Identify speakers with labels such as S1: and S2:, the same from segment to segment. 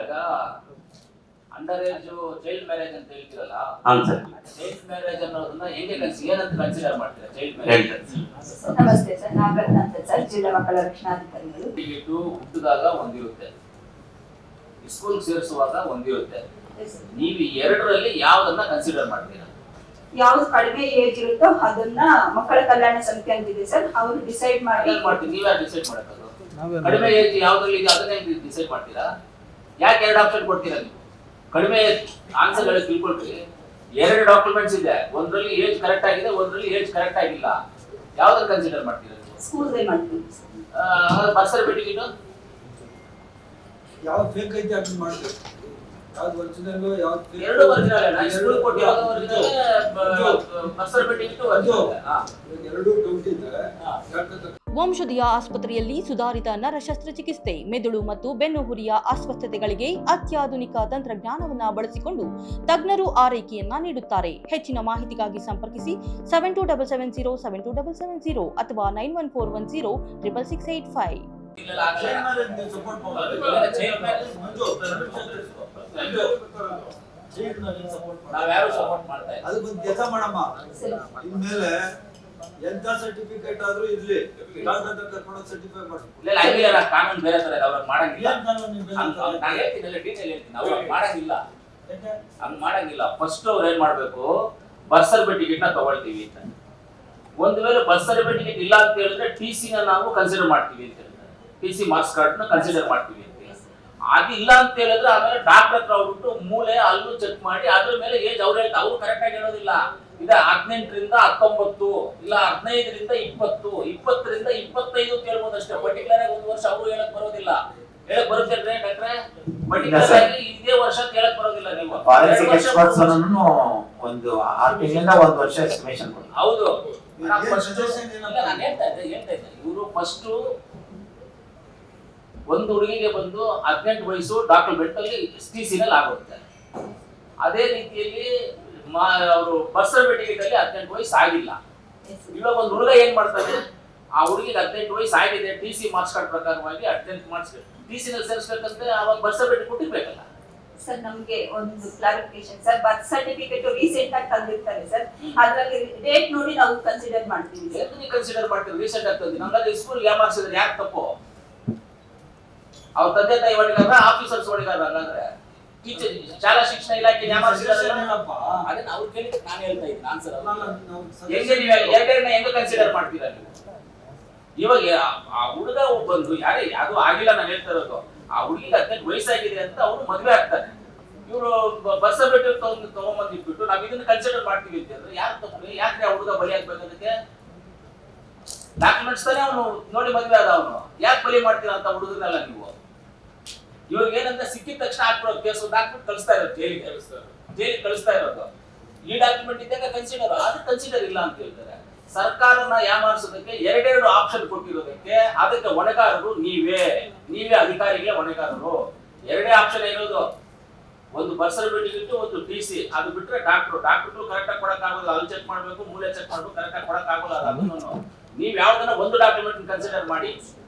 S1: ಈಗ under age child marriage ಅಂತ ಹೇಳ್ತೀರಲ್ಲ, child marriage ಅನ್ನೋದನ್ನ ಹೆಂಗೆ ಏನಂತ ಕನ್ಸಿಡರ್ ಮಾಡ್ತೀರಾ? Child marriage.
S2: ನಮಸ್ತೆ ಸರ್, ನಾಗರತ್ನ ಅಂತ ಸರ್, ಜಿಲ್ಲಾ ಮಕ್ಕಳ ರಕ್ಷಣಾಧಿಕಾರಿಗಳು.
S1: ಟಿಕೆಟು ಹುಟ್ಟಿದಾಗ ಒಂದಿರುತ್ತೆ, ಸ್ಕೂಲ್ ಸೇರಿಸುವಾಗ ಒಂದಿರುತ್ತೆ. ನೀವು ಎರಡರಲ್ಲಿ ಯಾವ್ದನ್ನ ಕನ್ಸಿಡರ್ ಮಾಡ್ತೀರಾ?
S2: ಯಾವ್ದು ಕಡಿಮೆ ಏಜ್ ಇರುತ್ತೋ ಅದನ್ನ ಮಕ್ಕಳ ಕಲ್ಯಾಣ ಸಮಿತಿ ಅಂತಿದೆ ಸರ್, ಅವರು ಡಿಸೈಡ್ ಮಾಡಿ
S1: ಮಾಡ್ತೀವಿ. ನೀವೇ ಡಿಸೈಡ್ ಮಾಡಬೇಕು. ಕಡಿಮೆ ಏಜ್ ಯಾವ್ದ್ರಲ್ಲಿ ಇದೆ ಅದನ್ನೇ ಡಿಸೈಡ್ ಮಾಡ್ತೀರಾ? ಯಾಕೆ ಎರಡು ಆಪ್ಷನ್ ಕೊಡ್ತೀರಾ ನೀವು? ಕಡಿಮೆ ಆನ್ಸರ್ ಗಳು ತಿಳ್ಕೊಳ್ರಿ. ಎರಡು ಡಾಕ್ಯುಮೆಂಟ್ಸ್ ಇದೆ, ಒಂದ್ರಲ್ಲಿ ಏಜ್ ಕರೆಕ್ಟ್ ಆಗಿದೆ, ಒಂದ್ರಲ್ಲಿ ಏಜ್ ಕರೆಕ್ಟ್ ಆಗಿಲ್ಲ. ಯಾವ್ದನ್ನ ಕನ್ಸಿಡರ್ ಮಾಡ್ತೀರಾ?
S2: ಸ್ಕೂಲ್ ಮಾಡ್ತೀವಿ.
S1: ಬರ್ತ್ ಸರ್ಟಿಫಿಕೇಟ್
S3: ಯಾವ್ದು ಫೇಕ್ ಐತೆ ಅದನ್ನ ಮಾಡ್ತೀವಿ. ಯಾವ್ದು ಒರಿಜಿನಲ್ ಯಾವ್ದು ಫೇಕ್?
S1: ಎರಡು ಒರಿಜಿನಲ್ ಅಲ್ಲ, ಸ್ಕೂಲ್ ಕೊಟ್ಟಿರೋದು ಒರಿಜಿನಲ್, ಬರ್ತ್ ಸರ್ಟಿಫಿಕೇಟ್ ಒರಿಜಿನಲ್.
S3: ಎರಡು ಡೌಟ್ ಇದೆ.
S4: ವಂಶದಿಯ ಆಸ್ಪತ್ರೆಯಲ್ಲಿ ಸುಧಾರಿತ ನರ ಶಸ್ತ್ರಚಿಕಿತ್ಸೆ, ಮೆದುಳು ಮತ್ತು ಬೆನ್ನುಹುರಿಯ ಅಸ್ವಸ್ಥತೆಗಳಿಗೆ ಅತ್ಯಾಧುನಿಕ ತಂತ್ರಜ್ಞಾನವನ್ನು ಬಳಸಿಕೊಂಡು ತಜ್ಞರು ಆರೈಕೆಯನ್ನ ನೀಡುತ್ತಾರೆ. ಹೆಚ್ಚಿನ ಮಾಹಿತಿಗಾಗಿ ಸಂಪರ್ಕಿಸಿ 7277072770 ಅಥವಾ 9141066685.
S1: ನಾವ್ಯಾರು ಸಪೋರ್ಟ್ ಮಾಡ್ತಾ ಇಲ್ಲ.
S3: ಅದಕ್ಕೊಂದು ಕೆಲಸ ಮಾಡಮ್ಮ, ಇನ್ಮೇಲೆ ಎಂತ ಸರ್ಟಿಫಿಕೇಟ್ ಆದ್ರೂ ಇರ್ಲಿ, ಕರ್ಕೊಂಡು ಸರ್ಟಿಫೈ ಮಾಡಿ.
S1: ಇಲ್ಲ, ಕಾನೂನು ಬೇರೆ ತರ ಇದೆ, ಅವ್ರಿಗೆ ಮಾಡಂಗಿಲ್ಲ. ನಾನು ಹೇಳ್ತೀನಿ, ಡೀಟೇಲ್ ಹೇಳ್ತೀನಿ, ಅವ್ರಿಗೆ ಮಾಡಂಗಿಲ್ಲ, ಹಂಗ್ ಮಾಡಂಗಿಲ್ಲ. ಫಸ್ಟ್ ಅವ್ರು ಏನ್ ಮಾಡ್ಬೇಕು, ಬರ್ತ್ ಸರ್ಟಿಫಿಕೇಟ್ ನ ತಗೊಳ್ತೀವಿ ಅಂತ. ಒಂದು ವೇಳೆ ಬರ್ತ್ ಸರ್ಟಿಫಿಕೇಟ್ ಇಲ್ಲ ಅಂತ ಹೇಳಿದ್ರೆ TC ನ ನಾವು ಕನ್ಸಿಡರ್ ಮಾಡ್ತೀವಿ ಅಂತ ಹೇಳ್ತಾರೆ. TC ಮಾರ್ಕ್ಸ್ ಕಾರ್ಡ್ ನ ಕನ್ಸಿಡರ್ ಮಾಡ್ತೀವಿ ಅಂತ. ಅದಿಲ್ಲ ಅಂತ ಹೇಳಿದ್ರೆ ಆಮೇಲೆ ಡಾಕ್ಟರ್ ಹತ್ರ ಹೋಗ್ಬಿಟ್ಟು ಮೂಳೆ ಅಲ್ಲೂ ಚೆಕ್ ಮಾಡಿ ಅದ್ರ ಮೇಲೆ ಏಜ್ ಅವ್ರು ಹೇಳ್ತಾರೆ. ಅವರು ಕರೆಕ್ಟ್ ಆಗಿ ಹೇಳೋದಿಲ್ಲ. ಇದ 18ರಿಂದ 19, ಇಲ್ಲ 15ರಿಂದ 20, 20ರಿಂದ 25 ಕೇಳ್ಬೋದು ಅಷ್ಟೇ. ಪರ್ಟಿಕ್ಯುಲರ್ ಆಗಿ ಒಂದು ವರ್ಷ ಅವರು ಹೇಳಕ್ ಬರೋದಿಲ್ಲ. ಹೇಳಕ್ ಬರುತ್ತೆ ಡಾಕ್ಟ್ರೆ, ಪರ್ಟಿಕ್ಯುಲರ್ ಆಗಿ ಇದೇ ವರ್ಷ ಅಂತ ಹೇಳಕ್ ಬರೋದಿಲ್ಲ. ನೀವು
S5: ಫಾರೆನ್ಸಿಕ್ ಎಕ್ಸ್ಪರ್ಟ್ಸ್ ಅನ್ನು ಒಂದು 6 ತಿಂಗಳಿಂದ 1 ವರ್ಷ ಎಸ್ಟಿಮೇಷನ್ ಕೊಡಿ.
S1: ಹೌದು,
S3: ನಾನು
S1: ಹೇಳ್ತಾ ಇದ್ದೆ ಇವರು ಫಸ್ಟ್ ಒಂದು ಹುಡುಗಿಗೆ ಬಂದು 18 ವಯಸ್ಸು ಡಾಕ್ಯುಮೆಂಟ್ ಅಲ್ಲಿ TC ನಲ್ಲಿ ಆಗುತ್ತೆ. ಅದೇ ರೀತಿಯಲ್ಲಿ ಅವರು ಬರ್ತ್ ಸರ್ಟಿಫಿಕೇಟ್ ಅಲ್ಲಿ 18 ವಯಸ್ಸು ಆಗಿಲ್ಲ. ಇವಾಗ ಒಂದು ಹುಡುಗ ಏನ್ ಮಾಡ್ತಾನೆ, ಆ ಹುಡುಗಿಗೆ 18 ವಯಸ್ಸು ಆಗಿದೆ, TC ಮಾರ್ಕ್ಸ್ ಕಾರ್ಡ್ ಪ್ರಕಾರವಾಗಿ 18 ಮಾರ್ಕ್ಸ್ TC ನಲ್ಲಿ ಸೇರಿಸಬೇಕಂದ್ರೆ ಅವಾಗ ಬರ್ತ್ ಸರ್ಟಿಫಿಕೇಟ್ ಕೊಟ್ಟಿರ್ಬೇಕಲ್ಲ.
S2: ಸರ್, ನಮ್ಗೆ ಒಂದು clarification sir, birth certificate recent ಆಗಿ ತಂದಿರ್ತಾರೆ ಸರ್, ಅದ್ರಲ್ಲಿ ಡೇಟ್ ನೋಡಿ ನಾವು ಕನ್ಸಿಡರ್ ಮಾಡ್ತೀವಿ.
S1: ನೀವು ಕನ್ಸಿಡರ್ ಮಾಡ್ತೀವಿ ರೀಸೆಂಟ್ ಆಗ್ತದೆ. ನಮ್ಗೆ ಸ್ಕೂಲ್ ಯಾಮಾರಿಸಿದ್ರೆ ಯಾಕೆ ತಪ್ಪು? ಅವ್ರ ತಂದೆ ತಾಯಿ ಹೊಡಿಗಾರ, ಆಫೀಸರ್ಸ್ ಹೊಡಿಗಾರ, ಹಂಗಂದ್ರೆ ಟೀಚರ್ ಶಾಲಾ ಶಿಕ್ಷಣ ಇಲಾಖೆ ಅದನ್ನ ಅವ್ರು ಕೇಳಿದ್ರೆ ನಾನು ಹೇಳ್ತಾ ಇದ್ದೀನಿ ಆನ್ಸರ್. ಹೆಂಗೆ ನೀವು ಎರಡನ್ನ ಹೆಂಗ ಕನ್ಸಿಡರ್ ಮಾಡ್ತೀರಾ ನೀವು? ಇವಾಗ ಆ ಹುಡುಗ ಬಂದು ಯಾರು ಆಗಿಲ್ಲ, ನಾನು ಹೇಳ್ತಾ ಇರೋದು ಆ ಹುಡುಗಿಗೆ 18 ವಯಸ್ಸಾಗಿದೆ ಅಂತ ಅವ್ರು ಮದುವೆ ಆಗ್ತಾನೆ. ಇವರು ಬರ್ತ್ ಸರ್ಟಿಫಿಕೇಟ್ ತಗೊಂಡ್ಬಂದಿಟ್ಬಿಟ್ಟು ನಾವ್ ಇದನ್ನ ಕನ್ಸಿಡರ್ ಮಾಡ್ತೀವಿ ಅಂತ ಹೇಳಿದ್ರೆ ಯಾರು ತಪ್ಪು? ಯಾಕೆ ಆ ಹುಡುಗ ಬಲಿ ಆಗ್ಬೇಕು? ಅದಕ್ಕೆ ಡಾಕ್ಯುಮೆಂಟ್ಸ್ ತಾನೇ ಅವನು ನೋಡಿ ಮದುವೆ ಆದ. ಅವನು ಯಾಕೆ ಬಲಿ ಮಾಡ್ತೀರಾ ಅಂತ ಹುಡುಗನಲ್ಲ ನೀವು? ಇವ್ರಿಗೆ ಏನಂತ ಸಿಕ್ಕಿದ ತಕ್ಷಣ ಹಾಕ್ಬಿಡೋದು, ಕೇಸ್ ಹಾಕ್ಬಿಟ್ಟು ಕಳಿಸ್ತಾ ಇರೋದು, ಜೈಲಿಗೆ ಕಳಿಸ್ತಾ ಇರೋದು. ಈ ಡಾಕ್ಯುಮೆಂಟ್ ಇದ್ದಾಗ ಕನ್ಸಿಡರ್, ಅದು ಕನ್ಸಿಡರ್ ಇಲ್ಲ ಅಂತ ಹೇಳ್ತಾರೆ. ಸರ್ಕಾರನ ಯಾಮಾರಿಸೋದಕ್ಕೆ ಎರಡೆರಡು ಆಪ್ಷನ್ ಕೊಟ್ಟಿರೋದಕ್ಕೆ ಅದಕ್ಕೆ ಹೊಣೆಗಾರರು ನೀವೇ ಅಧಿಕಾರಿಗೆ ಹೊಣೆಗಾರರು. ಎರಡೇ ಆಪ್ಷನ್ ಇರೋದು, ಒಂದು ಬರ್ತ್ ಸರ್ಟಿಫಿಕೇಟ್, ಒಂದು TC. ಅದು ಬಿಟ್ರೆ ಡಾಕ್ಟರ್ ಕರೆಕ್ಟ್ ಆಗಿ ಕೊಡಕ್ ಆಗೋದು, ಅಲ್ಲಿ ಚೆಕ್ ಮಾಡ್ಬೇಕು, ಮೂಲೆ ಚೆಕ್ ಮಾಡ್ಬೇಕು, ಕರೆಕ್ಟ್ ಆಗಿ ಕೊಡಕ್ ಆಗೋಲ್ಲ. ಅದನ್ನು ನೀವ್ ಯಾವ್ದನ್ನ ಒಂದು ಡಾಕ್ಯುಮೆಂಟ್ ಕನ್ಸಿಡರ್ ಮಾಡಿ,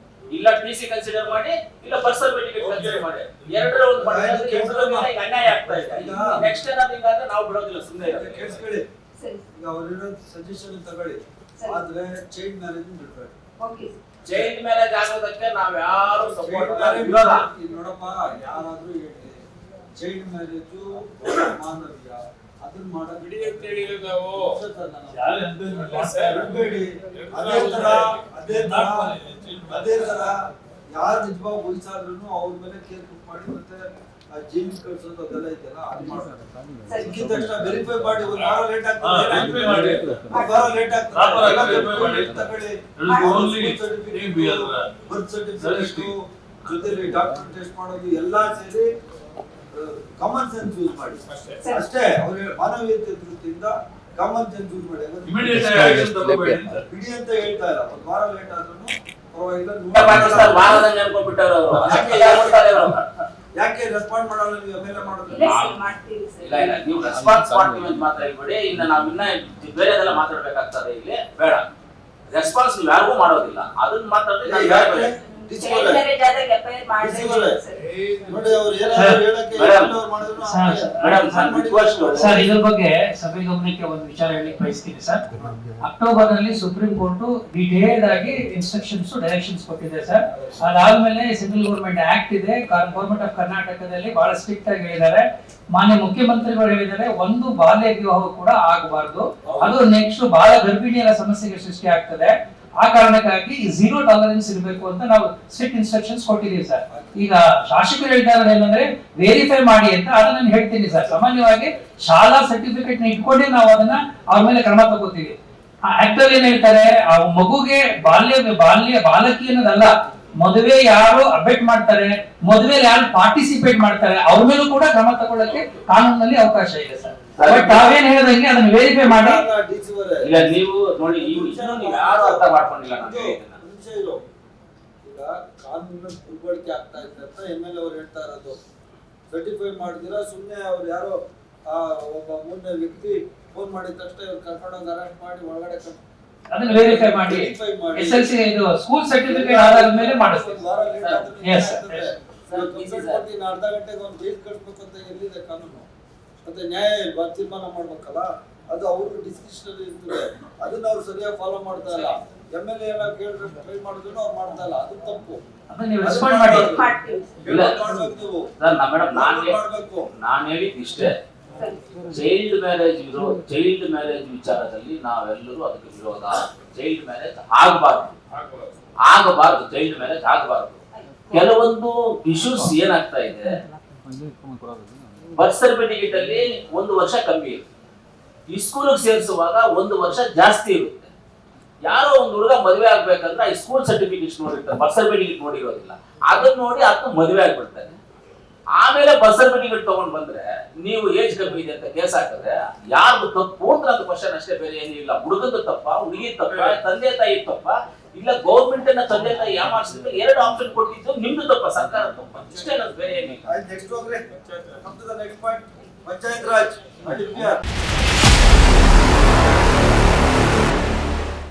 S1: ಇಲ್ಲ TC ಕನ್ಸಿಡರ್ ಮಾಡಿ, ಇಲ್ಲ ಬರ್ತ್ ಸರ್ಟಿಫಿಕೇಟ್ ಕನ್ಸಿಡರ್ ಮಾಡಿ. ಎರಡರ ಒಂದು ಅನ್ಯಾಯ ಆಗ್ತಾ ಇದೆ. ನೆಕ್ಸ್ಟ್ ಏನಾದ್ರು ಹಿಂಗಾದ್ರೆ ನಾವು ಬಿಡೋದಿಲ್ಲ, ಸುಮ್ಮನೆ
S3: ಕೇಳಿಸ್ಕೊಳ್ಳಿ. ಈಗ ಅವರಿರೋ ಸಜೆಷನ್ ತಗೊಳ್ಳಿ, ಆದ್ರೆ ಚೈಲ್ಡ್ ಮ್ಯಾರೇಜ್ ಬಿಡ್ಬೇಡಿ.
S1: ಚೈಲ್ಡ್ ಮ್ಯಾರೇಜ್ ಆಗೋದಕ್ಕೆ ನಾವ್ ಯಾರು ಸಪೋರ್ಟ್
S3: ನೋಡಪ್ಪ, ಯಾರಾದ್ರೂ ಹೇಳಿ ಚೈಲ್ಡ್ ಮ್ಯಾರೇಜು ಮಾನವೀಯ, ಅದನ್ನ ಮಾಡೋದು ಬಿಡಿ ಅಂತ ಹೇಳಿರೋದು ನಾವು. ಬಿಡಬೇಡಿ. ಅದೇ ತರ ಯಾರು ನಿಜವಾಗಿ ವಯಸ್ಸಾದ್ರೂ ಅವ್ರ ಮೇಲೆ ಕೇರ್ ಮಾಡಿ ಮತ್ತೆ ಜೈಲಿಗೆ ಕಳ್ಸೋದು ಅದೆಲ್ಲ ಇದೆಯಲ್ಲ, ಅದು ಮಾಡ್ತಾರೆ. ಸಿಕ್ಕಿದ ತಕ್ಷಣ ವೆರಿಫೈ ಮಾಡಿ ಒಂದು ವಾರ ಲೇಟ್ ಆಗ್ತದೆ, ಬರ್ತ್ ಸರ್ಟಿಫಿಕೇಟ್ ಜೊತೆಲಿ ಡಾಕ್ಟರ್ ಟೆಸ್ಟ್ ಮಾಡೋದು ಎಲ್ಲ ಸೇರಿ ಕಾಮನ್ ಸೆನ್ಸ್ ಯೂಸ್ ಮಾಡಿ ಅಷ್ಟೇ. ಅವ್ರ ಮಾನವೀಯತೆ ದೃಷ್ಟಿಯಿಂದ ಕಾಮನ್ ಸೆನ್ಸ್ ಯೂಸ್ ಮಾಡಿ. ಬಿಡಿ ಅಂತ ಹೇಳ್ತಾ ಇಲ್ಲ, ಒಂದು ವಾರ ಲೇಟ್ ಆದ್ರೂ ಯಾಕೆ ರೆಸ್ಪಾಂಡ್ ಮಾಡಲ್ಲ? ನೀವು ಅವೆಲ್ಲ ಮಾಡೋದು
S1: ಇಲ್ಲ, ನೀವು ರೆಸ್ಪಾನ್ಸ್ ಮಾಡ್ತೀವಿ ಅಂತ ಮಾತ್ರ ಹೇಳ್ಬೇಡಿ. ಇನ್ನು ನಾವ್ ಬೇರೆದೆಲ್ಲ ಮಾತಾಡ್ಬೇಕಾಗ್ತದೆ. ಇಲ್ಲಿ ಬೇಡ, ರೆಸ್ಪಾನ್ಸ್ ನೀವು ಯಾರಿಗೂ ಮಾಡೋದಿಲ್ಲ, ಅದನ್ನ ಮಾತಾಡಿದ್ರೆ
S3: ಡಿಸಿವರೇ
S2: ಮ್ಯಾರೇಜ್ ಆದಾಗ FIR ಮಾಡಿದ್ರೆ ಸರ್.
S3: ನೋಡಿ ಅವ್ರು ಏನಾದ್ರು ಹೇಳಕ್ಕೆ ಎಲ್ಲರೂ ಮಾಡಿದ್ರು
S6: ಸರ್ ಇದ್ರ ಬಗ್ಗೆ ಸಭೆ ಗಮನಕ್ಕೆ ಒಂದು ವಿಚಾರ ಹೇಳಿಕ್ ಬಯಸ್ತೀನಿ ಸರ್. ಅಕ್ಟೋಬರ್ ನಲ್ಲಿ ಸುಪ್ರೀಂ ಕೋರ್ಟ್ ಡಿಟೇಲ್ಡ್ ಆಗಿ ಇನ್ಸ್ಟ್ರಕ್ಷನ್ಸ್ ಡೈರೆಕ್ಷನ್ಸ್ ಕೊಟ್ಟಿದೆ ಸರ್. ಅದಾದ್ಮೇಲೆ ಸೆಂಟ್ರಲ್ ಗವರ್ಮೆಂಟ್ ಆಕ್ಟ್ ಇದೆ, ಗವರ್ಮೆಂಟ್ ಆಫ್ ಕರ್ನಾಟಕದಲ್ಲಿ ಬಹಳ ಸ್ಟ್ರಿಕ್ಟ್ ಆಗಿ ಹೇಳಿದ್ದಾರೆ. ಮಾನ್ಯ ಮುಖ್ಯಮಂತ್ರಿಗಳು ಹೇಳಿದ್ದಾರೆ ಒಂದು ಬಾಲ್ಯ ವಿವಾಹ ಕೂಡ ಆಗಬಾರ್ದು, ಅದು ನೆಕ್ಸ್ಟ್ ಬಾಲ ಗರ್ಭಿಣಿಯರ ಸಮಸ್ಯೆಗೆ ಸೃಷ್ಟಿ ಆಗ್ತದೆ. ಆ ಕಾರಣಕ್ಕಾಗಿ ಝೀರೋ ಟಾಲರೆನ್ಸ್ ಇರಬೇಕು ಅಂತ ನಾವು ಸ್ಟ್ರಿಕ್ಟ್ ಇನ್ಸ್ಟ್ರಕ್ಷನ್ಸ್ ಕೊಟ್ಟಿದ್ದೀವಿ ಸರ್. ಈಗ ಶಾಸಕರು ಹೇಳ್ತಾರೆ ಏನಂದ್ರೆ ವೆರಿಫೈ ಮಾಡಿ ಅಂತ, ಅದನ್ನ ನಾನು ಹೇಳ್ತೀನಿ ಸರ್. ಸಾಮಾನ್ಯವಾಗಿ ಶಾಲಾ ಸರ್ಟಿಫಿಕೇಟ್ ನ ಇಟ್ಕೊಂಡೆ ನಾವು ಅದನ್ನ ಅವ್ರ ಮೇಲೆ ಕ್ರಮ ತಗೋತೀವಿ. ಆಕ್ಟ್ ಅಲ್ಲಿ ಏನ್ ಹೇಳ್ತಾರೆ, ಆ ಮಗುಗೆ ಬಾಲಕಿ ಅನ್ನೋದಲ್ಲ, ಮದುವೆ ಯಾರು ಅಬೆಟ್ ಮಾಡ್ತಾರೆ, ಮದುವೆಲಿ ಯಾರು ಪಾರ್ಟಿಸಿಪೇಟ್ ಮಾಡ್ತಾರೆ ಅವ್ರ ಮೇಲೂ ಕೂಡ ಕ್ರಮ ತಗೊಳ್ಳಕ್ಕೆ ಕಾನೂನಲ್ಲಿ ಅವಕಾಶ ಇದೆ ಸರ್. ಬಟ್ ತಾವೇನ್ ಹೇಳಿದಂಗೆ ಅದನ್ನ ವೆರಿಫೈ ಮಾಡಿ.
S3: ಡಿಸಿವರೇ
S1: ಈಗ ನೀವು ನೋಡಿ ಇನ್ನೂ ನೀವು ಯಾರು ಅರ್ಥ ಮಾಡ್ಕೊಂಡಿಲ್ಲ ನಾನು ಹೇಳಿದ್ದನ್ನ.
S3: ನಿಮಿಷ ಇರು. ಈಗ ಕಾನೂನು ದುರ್ಬಳಕೆ ಆಗ್ತಾ ಇದೆ ಅಂತ MLA ಅವ್ರು ಹೇಳ್ತಾ ಇರೋದು. ಸರ್ಟಿಫೈ ಮಾಡಿದಿರಾ ಸುಮ್ಮನೆ ಅವ್ರು ಯಾರೋ ಒಬ್ಬ ಮೂರನೇ ವ್ಯಕ್ತಿ ಫೋನ್ ಮಾಡಿದ ತಕ್ಷಣ ಇವ್ರು ಕರ್ಕೊಂಡೋಗಿ ಅರೆಸ್ಟ್ ಮಾಡಿ ಒಳಗಡೆ
S6: ಅದನ್ನ ವೆರಿಫೈ ಮಾಡಿ SLC ಇದು ಸ್ಕೂಲ್ ಸರ್ಟಿಫಿಕೇಟ್ ಆಧಾರದ ಮೇಲೆ ಮಾಡಿಸ್ತೀವಿ. Yes, sir.
S3: ಅರ್ಧ ಗಂಟೆಗೆ ಒಂದು ಜೈಲ್ ಕಳಿಸ್ಬೇಕು ಅಂತ ಎಲ್ಲಿದೆ ಕಾನೂನು? ಮತ್ತೆ ನ್ಯಾಯ ಇಲ್ವಾ? ತೀರ್ಮಾನ ಮಾಡ್ಬೇಕಲ್ಲ, ಅದು ಅವ್ರಿಗೆ ಡಿಸ್ಕ್ರಿಪ್ಷನ್ ಇರ್ತದೆ. ಅದನ್ನ ಅವ್ರು ಸರಿಯಾಗಿ ಫಾಲೋ ಮಾಡ್ತಾ ಇಲ್ಲ. MLA ಏನಾದ್ರು ಕೇಳಿದ್ರೆ ಟ್ರೈ ಮಾಡಿದ್ರು ಅವ್ರು ಮಾಡ್ತಾ ಇಲ್ಲ, ಅದು ತಪ್ಪು.
S6: ಅದನ್ನ ನೀವು ರೆಸ್ಪಾಂಡ್ ಮಾಡಿ.
S2: ಮಾಡ್ತೀವಿ.
S1: ಇಲ್ಲ
S3: ಮಾಡ್ಬೇಕು ನೀವು.
S1: ಸರ್ ಮೇಡಮ್
S3: ಮಾಡ್ಬೇಕು.
S1: ನಾನು ಹೇಳಿದ್ದು ಇಷ್ಟೇ, ಚೈಲ್ಡ್ ಮ್ಯಾರೇಜ್ ವಿಚಾರದಲ್ಲಿ ನಾವೆಲ್ಲರೂ ಅದಕ್ಕೆ ವಿರೋಧ. ಚೈಲ್ಡ್ ಮ್ಯಾರೇಜ್ ಆಗಬಾರ್ದು. ಚೈಲ್ಡ್ ಮ್ಯಾರೇಜ್ ಆಗಬಾರ್ದು. ಕೆಲವೊಂದು ಇಶ್ಯೂಸ್ ಏನಾಗ್ತಾ ಇದೆ, ಬರ್ತ್ ಸರ್ಟಿಫಿಕೇಟ್ ಅಲ್ಲಿ 1 ವರ್ಷ ಕಮ್ಮಿ ಇರುತ್ತೆ, ಈ ಸ್ಕೂಲಿಗೆ ಸೇರಿಸುವಾಗ 1 ವರ್ಷ ಜಾಸ್ತಿ ಇರುತ್ತೆ. ಯಾರೋ ಒಂದು ಹುಡುಗ ಮದುವೆ ಆಗ್ಬೇಕಂದ್ರೆ ಈ ಸ್ಕೂಲ್ ಸರ್ಟಿಫಿಕೇಟ್ ನೋಡಿರ್ತಾರೆ, ಬರ್ತ್ ಸರ್ಟಿಫಿಕೇಟ್ ನೋಡಿರೋದಿಲ್ಲ. ಅದನ್ನ ನೋಡಿ ಅದನ್ನ ಮದುವೆ ಆಗ್ಬಿಡ್ತಾರೆ. ಆಮೇಲೆ ಬರ್ತ್ ಸರ್ಟಿಫಿಕೇಟ್ ತಗೊಂಡ್ ಬಂದ್ರೆ ನೀವು ಏಜ್ ಕಮ್ಮಿ ಇದೆ ಅಂತ ಕೇಸ್ ಹಾಕಿದ್ರೆ ಯಾರ್ದು ತಪ್ಪು ಅಂತ ಒಂದು ಕ್ವಶನ್ ಅಷ್ಟೇ, ಬೇರೆ ಏನಿಲ್ಲ. ಹುಡುಗಂದು ತಪ್ಪ, ಹುಡುಗಿ ತಪ್ಪ, ತಂದೆ ತಾಯಿ ತಪ್ಪ, ಇಲ್ಲ ಗೌರ್ಮೆಂಟ್ ಅನ್ನ ತಂದೆ ತಾಯಿ ಯಾಮಾರಿಸಿದ್ರೆ 2 ಆಪ್ಷನ್ ಕೊಟ್ಟಿದ್ದು ನಿಮ್ದು ತಪ್ಪ, ಸರ್ಕಾರ ತಪ್ಪ, ಇಷ್ಟೇ, ಬೇರೆ ಏನಿಲ್ಲ.
S3: ನೆಕ್ಸ್ಟ್ ಹೋಗ್ರಿ. Come to the next point. Panchayat Raj.